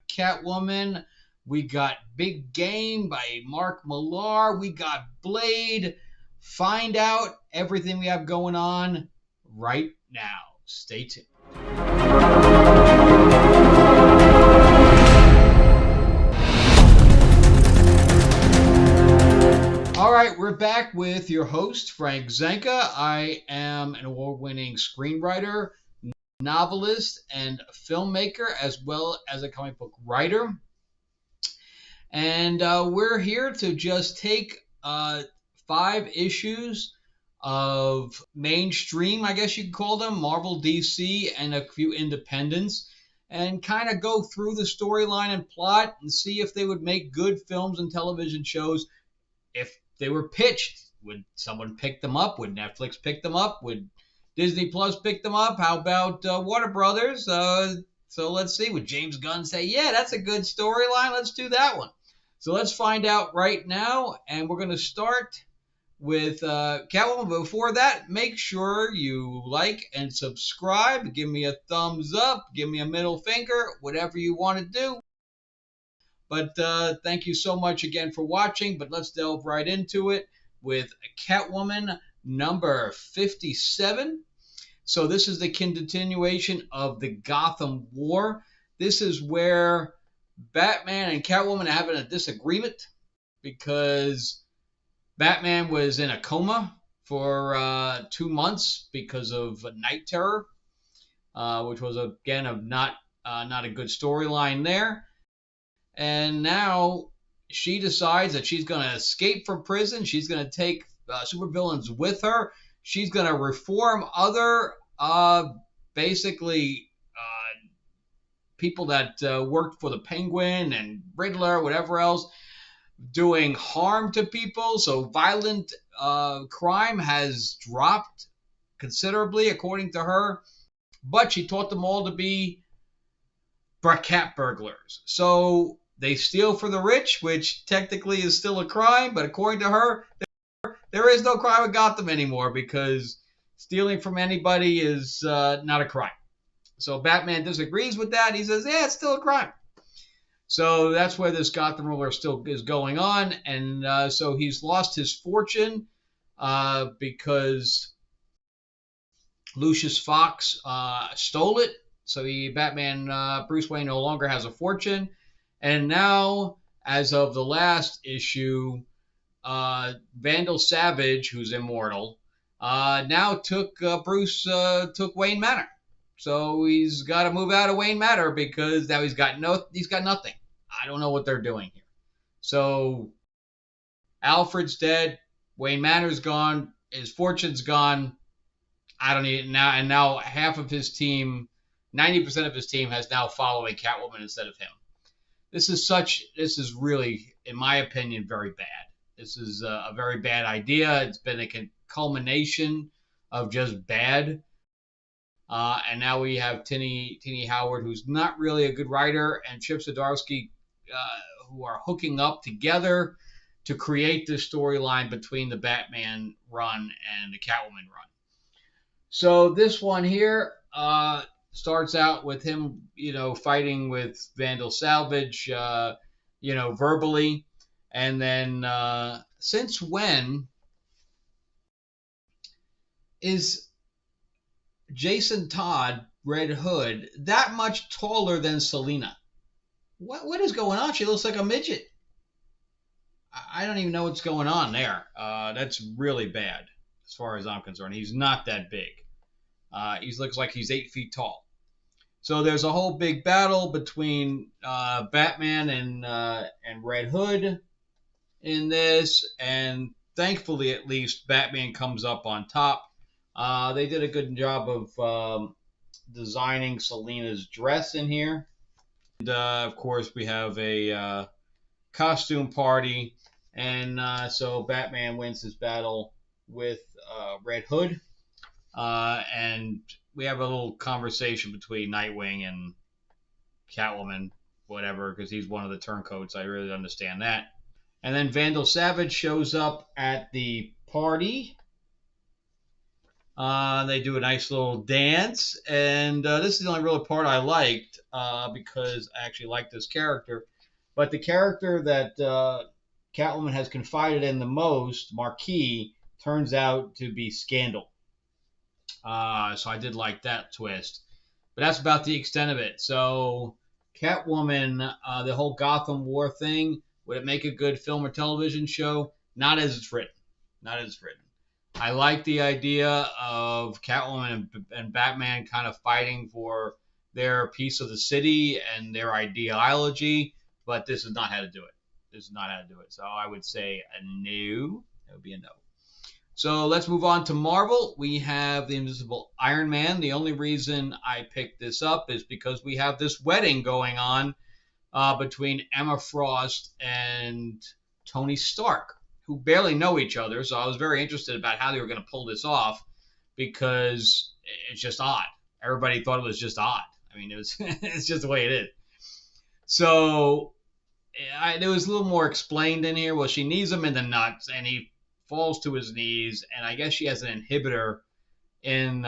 Catwoman. We got Big Game by Mark Millar. We got Blade. Find out everything we have going on right now. Stay tuned. All right, we're back with your host, Frank Zanca. I am an award-winning screenwriter, novelist, and filmmaker, as well as a comic book writer. And we're here to just take 5 issues of mainstream, I guess you could call them, Marvel, DC, and a few independents, and kind of go through the storyline and plot and see if they would make good films and television shows if they were pitched. Would someone pick them up? Would Netflix pick them up? Would Disney Plus pick them up? How about Warner Brothers? So let's see. Would James Gunn say, yeah, that's a good storyline. Let's do that one. So let's find out right now. And we're going to start with Catwoman. But before that, make sure you like and subscribe. Give me a thumbs up. Give me a middle finger. Whatever you want to do. But thank you so much again for watching. But let's delve right into it with Catwoman number 57. So this is the continuation of the Gotham War. This is where Batman and Catwoman are having a disagreement because Batman was in a coma for 2 months because of night terror, which was again not a good storyline there. And now she decides that she's going to escape from prison. She's going to take supervillains with her. She's going to reform other, basically, people that worked for the Penguin and Riddler, whatever else, doing harm to people. So violent crime has dropped considerably, according to her. But she taught them all to be cat burglars. So they steal for the rich, which technically is still a crime, but according to her, there is no crime in Gotham anymore because stealing from anybody is not a crime. So Batman disagrees with that. He says, yeah, it's still a crime. So that's where this Gotham ruler still is going on. And so he's lost his fortune because Lucius Fox stole it. So Bruce Wayne no longer has a fortune. And now, as of the last issue, Vandal Savage, who's immortal, now took Wayne Manor. So he's got to move out of Wayne Manor because now he's got nothing. I don't know what they're doing here. So Alfred's dead, Wayne Manor's gone, his fortune's gone. I don't need it now, and now half of his team, 90% of his team, has now following Catwoman instead of him. This is really, in my opinion, very bad. This is a very bad idea. It's been a culmination of just bad. And now we have Tini Howard, who's not really a good writer, and Chip Zdarsky, who are hooking up together to create this storyline between the Batman run and the Catwoman run. So this one here starts out with him, fighting with Vandal Savage, verbally. And then, since when is Jason Todd, Red Hood, that much taller than Selina? What is going on? She looks like a midget. I don't even know what's going on there. That's really bad as far as I'm concerned. He's not that big. He looks like he's 8 feet tall. So there's a whole big battle between Batman and Red Hood in this, and thankfully, at least, Batman comes up on top. They did a good job of designing Selina's dress in here. And, of course, we have a costume party, and so Batman wins his battle with Red Hood. And we have a little conversation between Nightwing and Catwoman, whatever, because he's one of the turncoats. I really understand that. And then Vandal Savage shows up at the party. They do a nice little dance, and this is the only real part I liked because I actually liked this character. But the character that Catwoman has confided in the most, Marquis, turns out to be Scandal. So I did like that twist. But that's about the extent of it. So Catwoman, the whole Gotham War thing, would it make a good film or television show? Not as it's written. Not as it's written. I like the idea of Catwoman and Batman kind of fighting for their piece of the city and their ideology, but this is not how to do it. This is not how to do it. So I would say a no. That would be a no. So let's move on to Marvel. We have the Invincible Iron Man. The only reason I picked this up is because we have this wedding going on between Emma Frost and Tony Stark, who barely know each other. So I was very interested about how they were going to pull this off because it's just odd. Everybody thought it was just odd. I mean, it's just the way it is. So there was a little more explained in here. Well, she knees him in the nuts, and he falls to his knees, and I guess she has an inhibitor in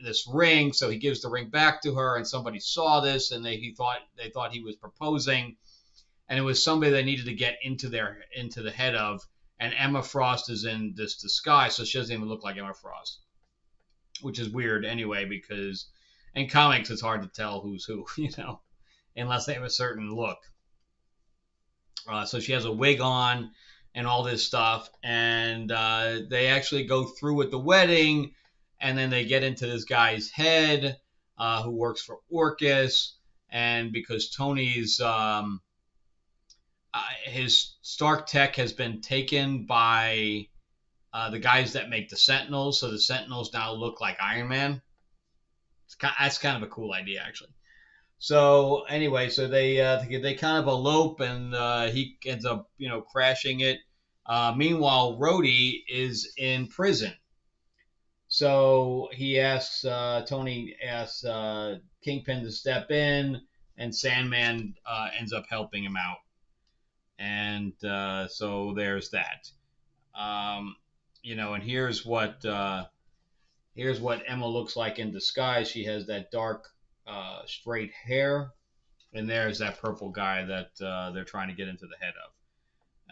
this ring, so he gives the ring back to her, and somebody saw this, and they thought he was proposing, and it was somebody they needed to get into the head of, and Emma Frost is in this disguise, so she doesn't even look like Emma Frost, which is weird anyway, because in comics it's hard to tell who's who, unless they have a certain look. So she has a wig on and all this stuff, and they actually go through with the wedding, and then they get into this guy's head who works for Orcus, and because Tony's his Stark tech has been taken by the guys that make the Sentinels, so the Sentinels now look like Iron Man. That's kind of a cool idea, actually. So anyway, so they kind of elope, and he ends up crashing it. Meanwhile, Rhodey is in prison. So Tony asks Kingpin to step in, and Sandman ends up helping him out. And so there's that. And here's what Emma looks like in disguise. She has that dark straight hair, and there's that purple guy that they're trying to get into the head of.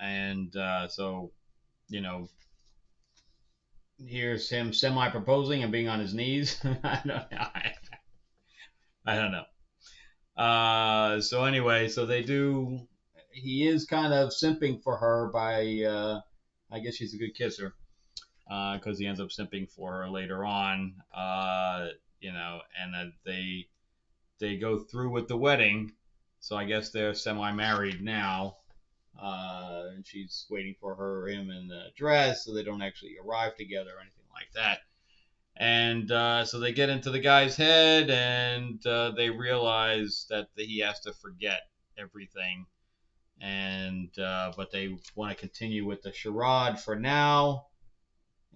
And so, here's him semi-proposing and being on his knees. I don't know. I don't know. So anyway, he is kind of simping for her by, I guess she's a good kisser, because he ends up simping for her later on, and they go through with the wedding. So I guess they're semi-married now. And she's waiting for him in the dress, so they don't actually arrive together or anything like that. And so they get into the guy's head, and they realize that he has to forget everything. And but they want to continue with the charade for now,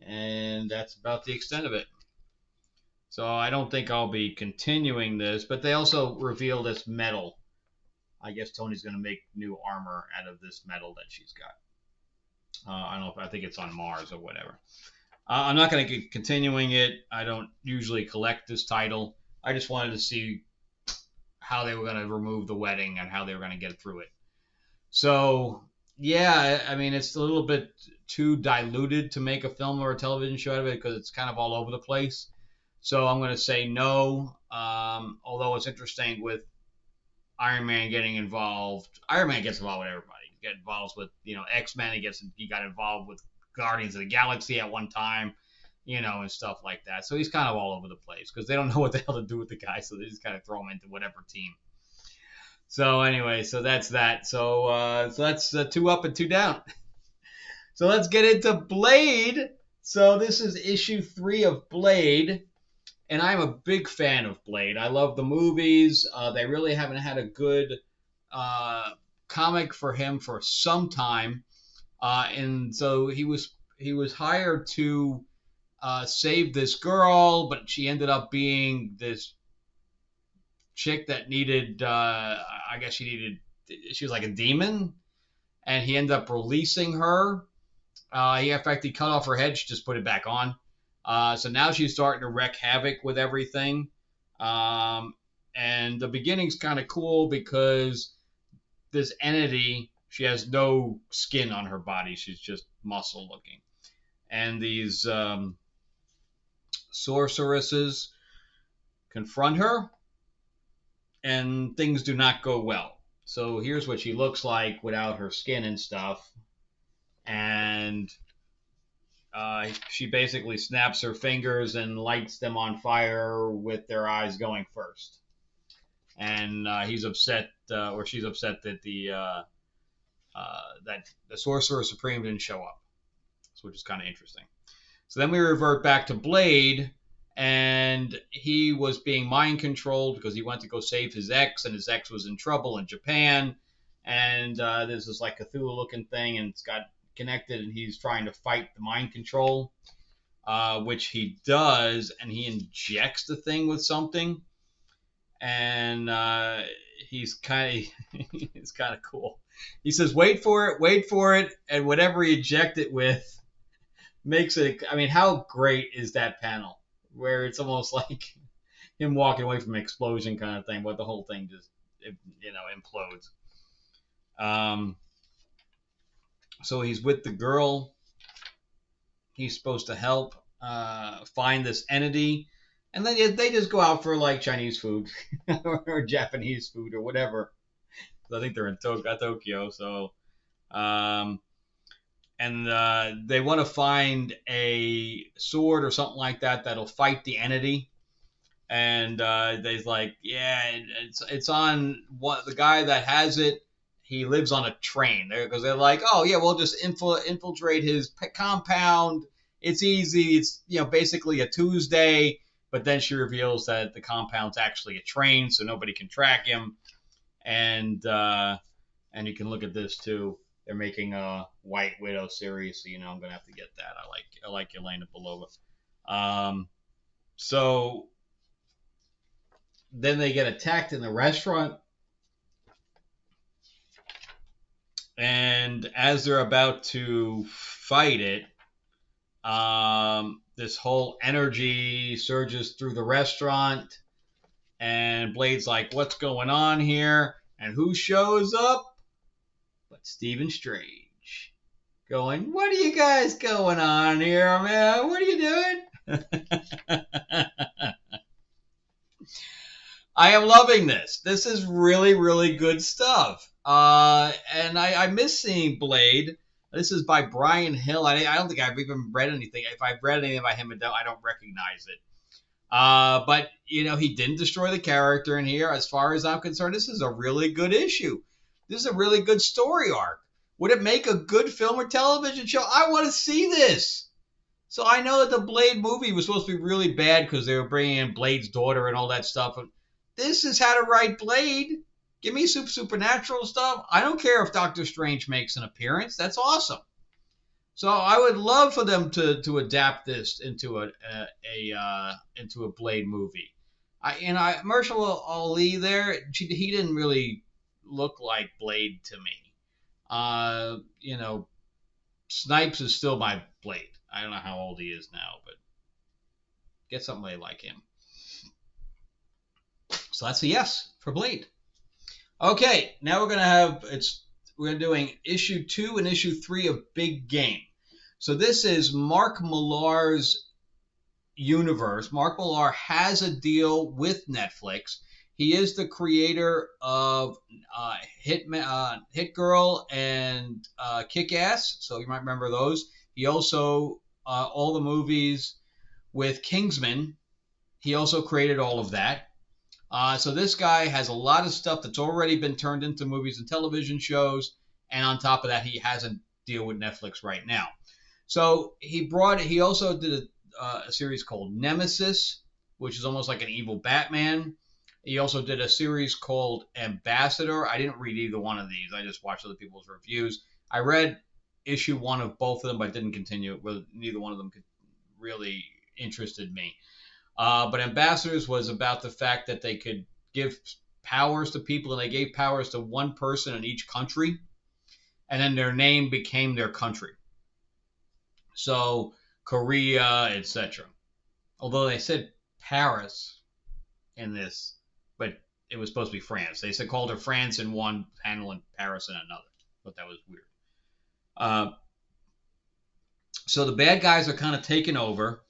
and that's about the extent of it. So I don't think I'll be continuing this, but they also reveal this metal. I guess Tony's going to make new armor out of this metal that she's got. I don't know I think it's on Mars or whatever. I'm not going to keep continuing it. I don't usually collect this title. I just wanted to see how they were going to remove the wedding and how they were going to get through it. So, yeah, I mean, it's a little bit too diluted to make a film or a television show out of it because it's kind of all over the place. So I'm going to say no, although it's interesting with Iron Man getting involved. Iron Man gets involved with everybody. He gets involved with, X-Men. He got involved with Guardians of the Galaxy at one time, and stuff like that. So he's kind of all over the place because they don't know what the hell to do with the guy, so they just kind of throw him into whatever team. So anyway, so that's that. So that's 2 up and 2 down. So let's get into Blade. So this is issue 3 of Blade. And I'm a big fan of Blade. I love the movies. They really haven't had a good comic for him for some time. And so he was hired to save this girl, but she ended up being this chick that needed, I guess she was like a demon. And he ended up releasing her. In fact, he cut off her head. She just put it back on. So now she's starting to wreak havoc with everything. Um, and the beginning's kind of cool because this entity, she has no skin on her body. She's just muscle looking. And these sorceresses confront her, and things do not go well. So here's what she looks like without her skin and stuff. And she basically snaps her fingers and lights them on fire with their eyes going first. And he's upset, or she's upset that the Sorcerer Supreme didn't show up, which is kind of interesting. So then we revert back to Blade, and he was being mind controlled because he went to go save his ex, and his ex was in trouble in Japan. And there's this like Cthulhu-looking thing, and it's got connected, and he's trying to fight the mind control, which he does, and he injects the thing with something, and he's kind of cool. He says, wait for it," and whatever he inject it with makes it. I mean, how great is that panel where it's almost like him walking away from an explosion kind of thing, but the whole thing just implodes. So he's with the girl. He's supposed to help find this entity, and then they just go out for like Chinese food or Japanese food or whatever. I think they're in Tokyo, so and they want to find a sword or something like that that'll fight the entity. And they're like, yeah, it's on what the guy that has it. He lives on a train because they're like, oh yeah, we'll just infiltrate his compound. It's easy. It's basically a Tuesday. But then she reveals that the compound's actually a train, so nobody can track him. And you can look at this too. They're making a White Widow series, so I'm gonna have to get that. I like Yelena Belova. So then they get attacked in the restaurant, and as they're about to fight it, this whole energy surges through the restaurant, and Blade's like, "What's going on here?" And who shows up? But Stephen Strange, going, "What are you guys going on here, man? What are you doing?" I am loving this. This is really, really good stuff. And I miss seeing Blade. This is by Brian Hill. I don't think I've even read anything. If I've read anything by him, I don't recognize it. But he didn't destroy the character in here. As far as I'm concerned, this is a really good issue. This is a really good story arc. Would it make a good film or television show? I want to see this. So I know that the Blade movie was supposed to be really bad because they were bringing in Blade's daughter and all that stuff. But this is how to write Blade. Give me supernatural stuff. I don't care if Doctor Strange makes an appearance. That's awesome. So I would love for them to adapt this into a Blade movie. Mahershala Ali there, he didn't really look like Blade to me. Snipes is still my Blade. I don't know how old he is now, but get somebody like him. So that's a yes for Blade. Okay, now we're doing issue 2 and issue 3 of Big Game. So this is Mark Millar's universe. Mark Millar has a deal with Netflix. He is the creator of Hit Girl and Kick-Ass, so you might remember those. He also, all the movies with Kingsman, he also created all of that. So this guy has a lot of stuff that's already been turned into movies and television shows, and on top of that, he has a deal with Netflix right now. So he also did a series called Nemesis, which is almost like an evil Batman. He also did a series called Ambassador. I didn't read either one of these. I just watched other people's reviews. I read issue 1 of both of them, but didn't continue. Well, neither one of them really interested me. But Ambassadors was about the fact that they could give powers to people, and they gave powers to one person in each country, and then their name became their country. So Korea, etc. Although they said Paris in this, but it was supposed to be France. They said called her France in one panel and Paris in another. But that was weird. So the bad guys are kind of taking over.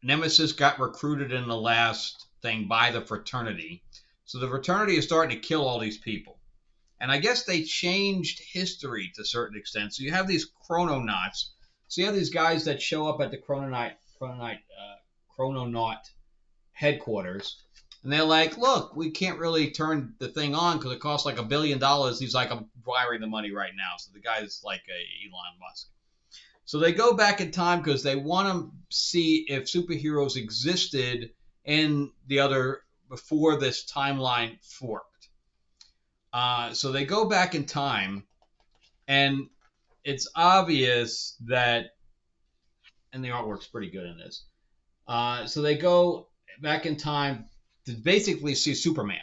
Nemesis got recruited in the last thing by the fraternity. So the fraternity is starting to kill all these people. And I guess they changed history to a certain extent. So you have these chrononauts. So you have these guys that show up at the chrononaut headquarters. And they're like, look, we can't really turn the thing on because it costs like $1 billion. He's like, I'm wiring the money right now. So the guy's like Elon Musk. So they go back in time because they want to see if superheroes existed in the other before this timeline forked. So they go back in time, and it's obvious that, and the artwork's pretty good in this. So they go back in time to basically see Superman,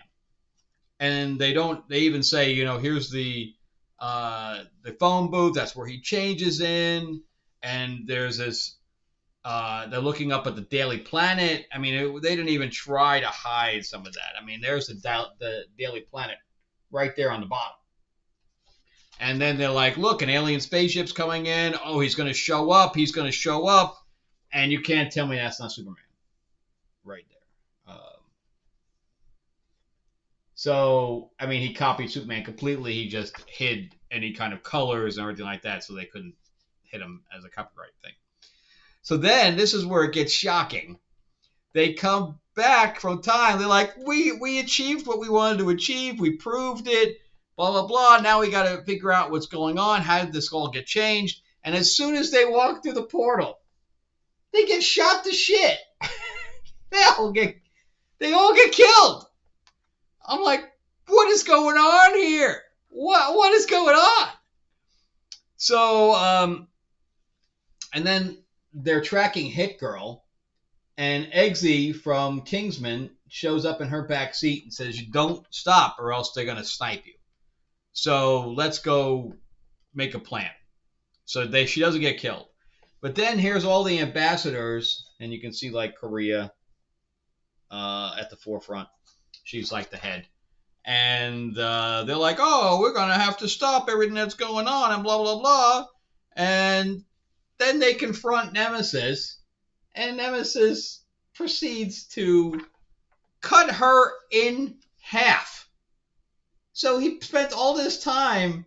and they even say, here's the phone booth. That's where he changes in. And there's this, they're looking up at the Daily Planet. I mean, they didn't even try to hide some of that. I mean, there's the Daily Planet right there on the bottom. And then they're like, look, an alien spaceship's coming in. Oh, he's going to show up. He's going to show up. And you can't tell me that's not Superman. Right there. So, I mean, he copied Superman completely. He just hid any kind of colors and everything like that so they couldn't hit him as a copyright thing. So then this is where it gets shocking. They come back from time. They're like, we achieved what we wanted to achieve. We proved it. Blah, blah, blah. Now we got to figure out what's going on. How did this all get changed? And as soon as they walk through the portal, they get shot to shit. They all get killed. I'm like, what is going on here? What is going on? So, and then they're tracking Hit Girl, and Eggsy from Kingsman shows up in her back seat and says, you don't stop or else they're going to snipe you. So let's go make a plan. So she doesn't get killed. But then here's all the ambassadors, and you can see like Korea at the forefront. She's like the head. And they're like, oh, we're going to have to stop everything that's going on and blah, blah, blah. And then they confront Nemesis, and Nemesis proceeds to cut her in half. So he spent all this time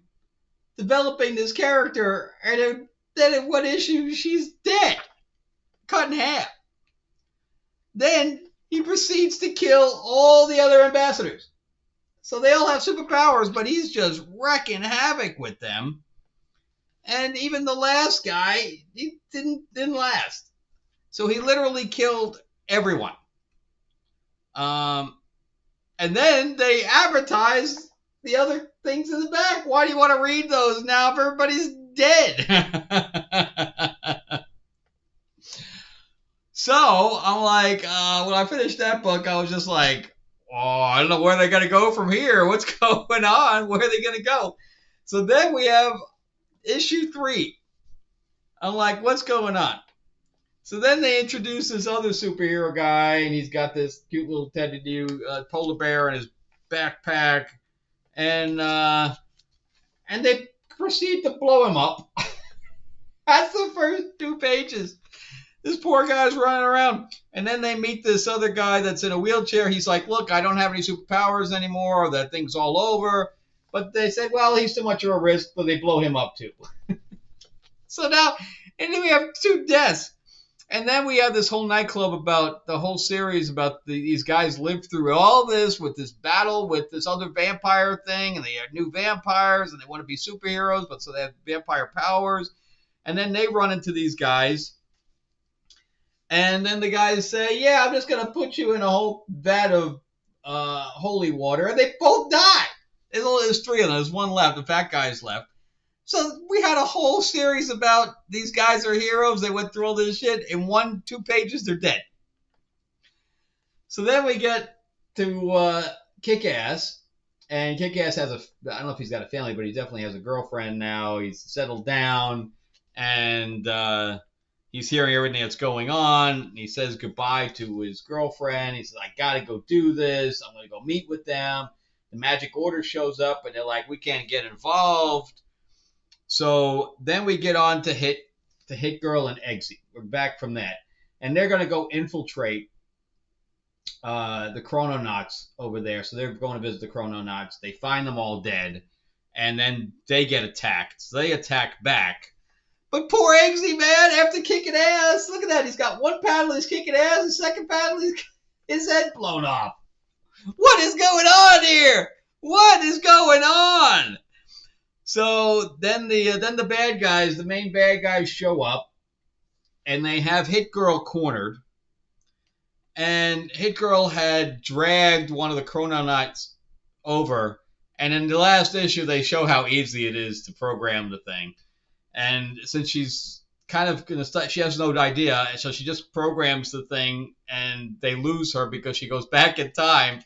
developing this character, and then in one issue, she's dead. Cut in half. Then he proceeds to kill all the other ambassadors. So they all have superpowers, but he's just wrecking havoc with them. And even the last guy, he didn't last. So he literally killed everyone. And then they advertise the other things in the back. Why do you want to read those now if everybody's dead? So I'm like, when I finished that book, I was just like, oh, I don't know where they're going to go from here. What's going on? Where are they going to go? So then we have issue 3. I'm like, what's going on? So then they introduce this other superhero guy, and he's got this cute little teddy polar bear in his backpack, and they proceed to blow him up. That's the first 2 pages. This poor guy's running around. And then they meet this other guy that's in a wheelchair. He's like, look, I don't have any superpowers anymore. That thing's all over. But they said, well, he's too much of a risk, so they blow him up too. So now, and then we have 2 deaths. And then we have this whole nightclub about the whole series about these guys lived through all this with this battle with this other vampire thing. And they have new vampires, and they want to be superheroes, but so they have vampire powers. And then they run into these guys. And then the guys say, yeah, I'm just going to put you in a whole vat of holy water. And they both die. There's 3 of them. There's 1 left. The fat guy's left. So we had a whole series about these guys are heroes. They went through all this shit. In 1-2 pages, they're dead. So then we get to Kick-Ass. And Kick-Ass has I don't know if he's got a family, but he definitely has a girlfriend now. He's settled down. And he's hearing everything that's going on. And he says goodbye to his girlfriend. He says, I got to go do this. I'm going to go meet with them. The Magic Order shows up, and they're like, we can't get involved. So then we get on to Hit Girl and Eggsy. We're back from that. And they're going to go infiltrate the Chrononauts over there. So they're going to visit the Chrononauts. They find them all dead. And then they get attacked. So they attack back. But poor Eggsy, man, after kicking ass, look at that. He's got one paddle, he's kicking ass. The second paddle, his head blown off. What is going on here? What is going on? So then the bad guys, the main bad guys show up, and they have Hit Girl cornered. And Hit Girl had dragged one of the Chrononauts over. And in the last issue, they show how easy it is to program the thing. And since she's kind of going to start, she has no idea. And so she just programs the thing, and they lose her because she goes back in time.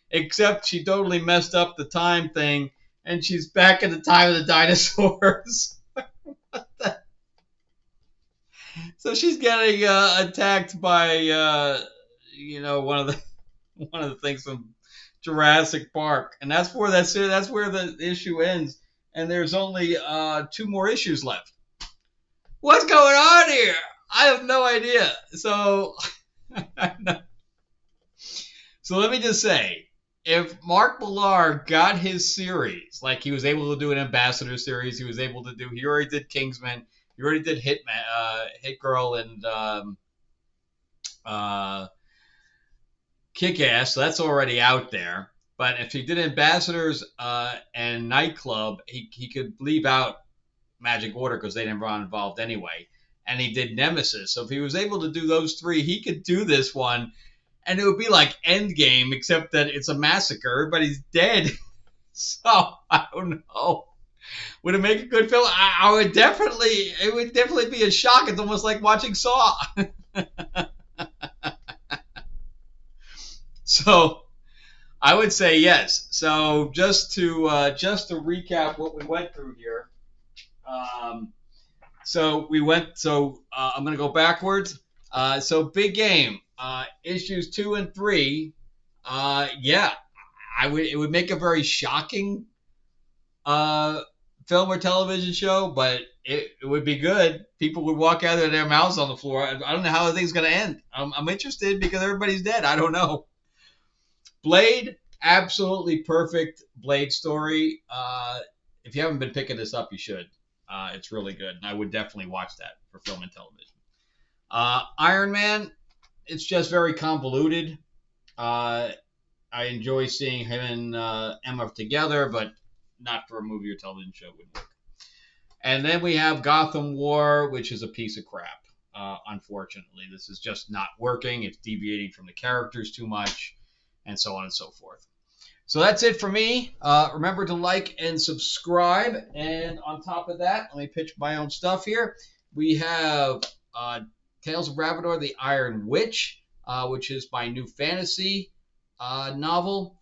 Except she totally messed up the time thing, and she's back in the time of the dinosaurs. So she's getting attacked by, one of the things from Jurassic Park, and that's where the issue ends. And there's only 2 more issues left. What's going on here? I have no idea. So, so let me just say, if Mark Millar got his series, like he was able to do an Ambassador series, he already did Kingsman, he already did Hit Girl and Kick-Ass, so that's already out there. But if he did Ambassadors and Nightclub, he could leave out Magic Order because they never got involved anyway. And he did Nemesis. So if he was able to do those 3, he could do this one. And it would be like Endgame, except that it's a massacre. Everybody's dead. So, I don't know. Would it make a good film? It would definitely be a shock. It's almost like watching Saw. So, I would say yes. So just to recap what we went through here. I'm going to go backwards. So Big Game, issues 2 and 3. It would make a very shocking film or television show, but it would be good. People would walk out of their mouths on the floor. I don't know how the thing's going to end. I'm interested because everybody's dead. I don't know. Blade, absolutely perfect Blade story. If you haven't been picking this up, you should. It's really good, and I would definitely watch that for film and television. Iron Man, it's just very convoluted. I enjoy seeing him and Emma together, but not for a movie or television show. Wouldn't work. And then we have Gotham War, which is a piece of crap. Unfortunately, this is just not working. It's deviating from the characters too much, and so on and so forth. So that's it for me. Remember to like and subscribe. And on top of that, let me pitch my own stuff here. We have Tales of Ravador, the Iron Witch, which is my new fantasy novel.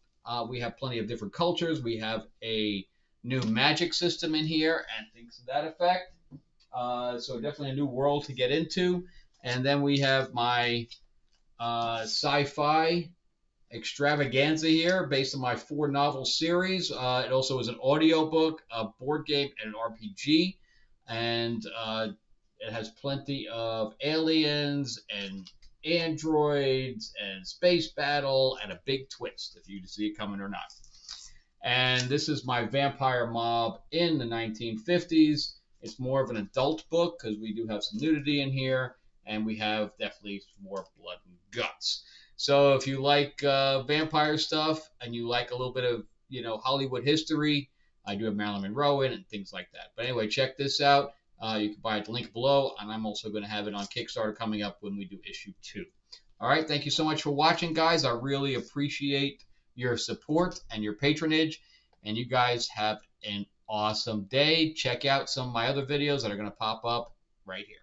We have plenty of different cultures. We have a new magic system in here and things to that effect. So definitely a new world to get into. And then we have my sci-fi extravaganza here based on my 4-novel series. It also is an audiobook, a board game, and an RPG. And it has plenty of aliens and androids and space battle and a big twist if you see it coming or not. And this is my vampire mob in the 1950s. It's more of an adult book because we do have some nudity in here, and we have definitely more blood and guts. So if you like vampire stuff and you like a little bit of Hollywood history, I do have Marilyn Monroe in and things like that. But anyway, check this out. You can buy it at the link below, and I'm also going to have it on Kickstarter coming up when we do issue 2. All right, thank you so much for watching, guys. I really appreciate your support and your patronage, and you guys have an awesome day. Check out some of my other videos that are going to pop up right here.